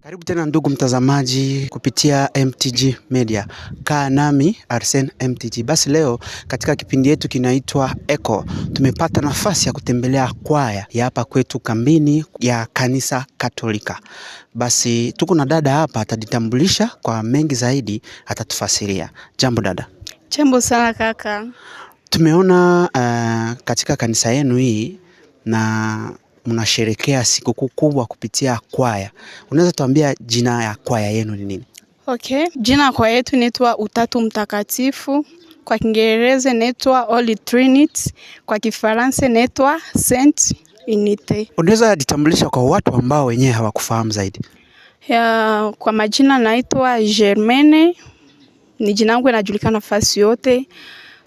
Karibu tena ndugu mtazamaji kupitia MTG Media. Kaa nami Arsene MTG. Basi leo katika kipindi yetu kinaitwa Echo, tumepata nafasi ya kutembelea kwaya ya hapa kwetu kambini ya kanisa Katolika. Basi tuko na dada hapa, atajitambulisha kwa mengi zaidi, atatufasiria. Jambo dada. Jambo sana kaka. Tumeona katika kanisa yenu hii na mnasherehekea sikukuu kubwa kupitia kwaya. Unaweza tuambia jina ya kwaya yenu ni nini? Okay, jina kwa yetu inaitwa Utatu Mtakatifu. Kwa Kiingereza inaitwa Holy Trinity, kwa Kifaransa inaitwa Sainte Unite. Unaweza jitambulisha kwa watu ambao wenyewe hawakufahamu zaidi? Kwa majina naitwa Germaine. Ni jina langu inajulikana nafasi yote.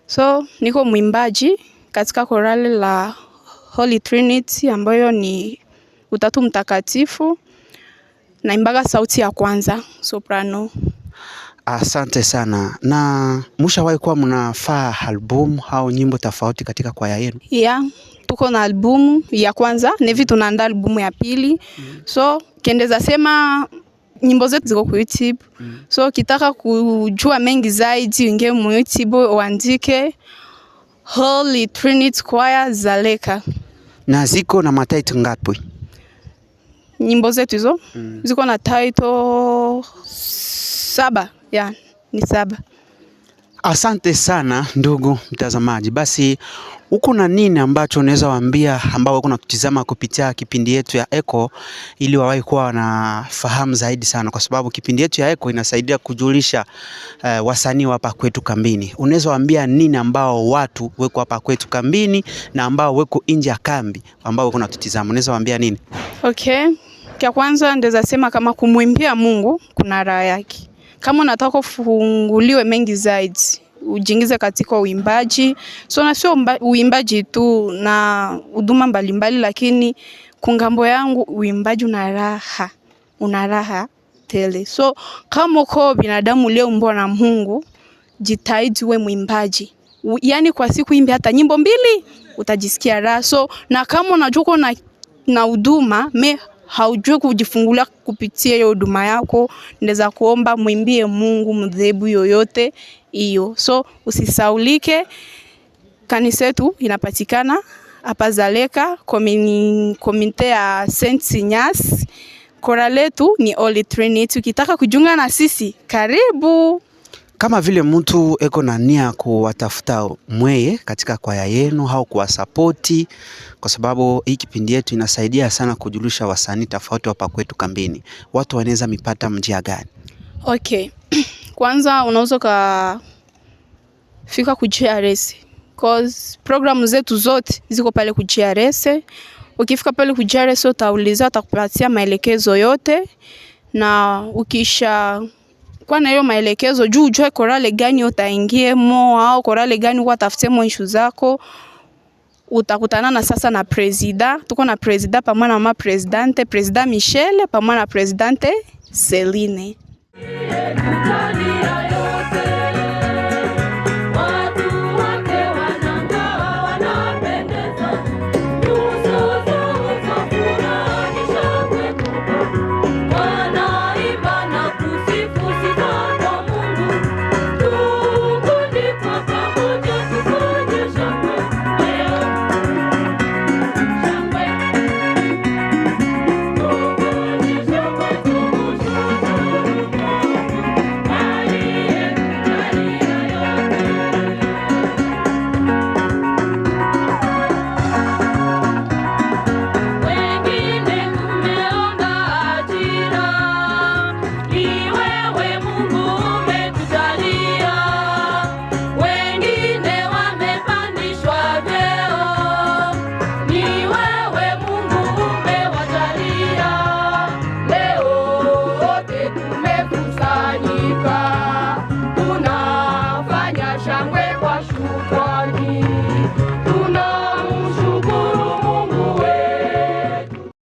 So, niko mwimbaji katika korale la Holy Trinity ambayo ni Utatu Mtakatifu. Naimbaga sauti ya kwanza, soprano. Asante sana. Na mshawahi kuwa mnafaa album au nyimbo tofauti katika kwaya yenu? Yeah, tuko na albumu ya kwanza, nevi tunaandaa albumu ya pili. So, kendeza sema nyimbo zetu ziko kwa YouTube. So, kitaka kujua mengi zaidi, ingie mu YouTube uandike Holy Trinity Choir Zaleka. Na ziko na mataito ngapi? Nyimbo zetu hizo ziko na title 7. Yeah, ni 7. Asante sana ndugu mtazamaji. Basi uko na nini ambacho unaweza waambia ambao wako nakutizama kupitia kipindi yetu ya Echo, ili wawahi kuwa wanafahamu zaidi sana, kwa sababu kipindi yetu ya Echo inasaidia kujulisha wasanii hapa kwetu kambini. Unaweza waambia nini ambao watu weko hapa kwetu kambini na ambao weko nje ya kambi ambao wako nakutizama? Unaweza waambia nini? Okay. Kwa kwanza ndeza sema kama kumwimbia Mungu kuna raha yake. Kama unataka kufunguliwe mengi zaidi, ujiingize katika uimbaji. So na sio uimbaji tu na huduma mbalimbali, lakini kungambo yangu uimbaji una raha tele. So kama uko binadamu leo mbona Mungu, jitahidi uwe mwimbaji. Yaani kwa siku imbe hata nyimbo 2 utajisikia raha. So na kama unajua na huduma haujui kujifungulia kupitia hiyo huduma yako, ndeza kuomba mwimbie Mungu mdhehebu yoyote hiyo. So usisaulike, kanisa yetu inapatikana hapa Zaleka, komite ya Saint Ignace. Kora letu ni Holy Trinity. Ukitaka kujiunga na sisi, karibu. Kama vile mtu eko na nia kuwatafuta mweye katika kwaya yenu au kuwasapoti, kwa sababu hii kipindi yetu inasaidia sana kujulisha wasanii tofauti hapa kwetu kambini, watu wanaweza mipata njia gani? Okay. Kwanza unaweza fika ku GRS, cause programu zetu zote ziko pale ku GRS. Ukifika pale ku GRS utauliza, atakupatia maelekezo yote, na ukisha kwa na hiyo maelekezo juu ujue korale gani utaingiemo au korale gani watafutie issue zako, utakutana na sasa na presida. Tuko na presida pamoja na mama presidente, presida Michelle pamoja na presidente Celine.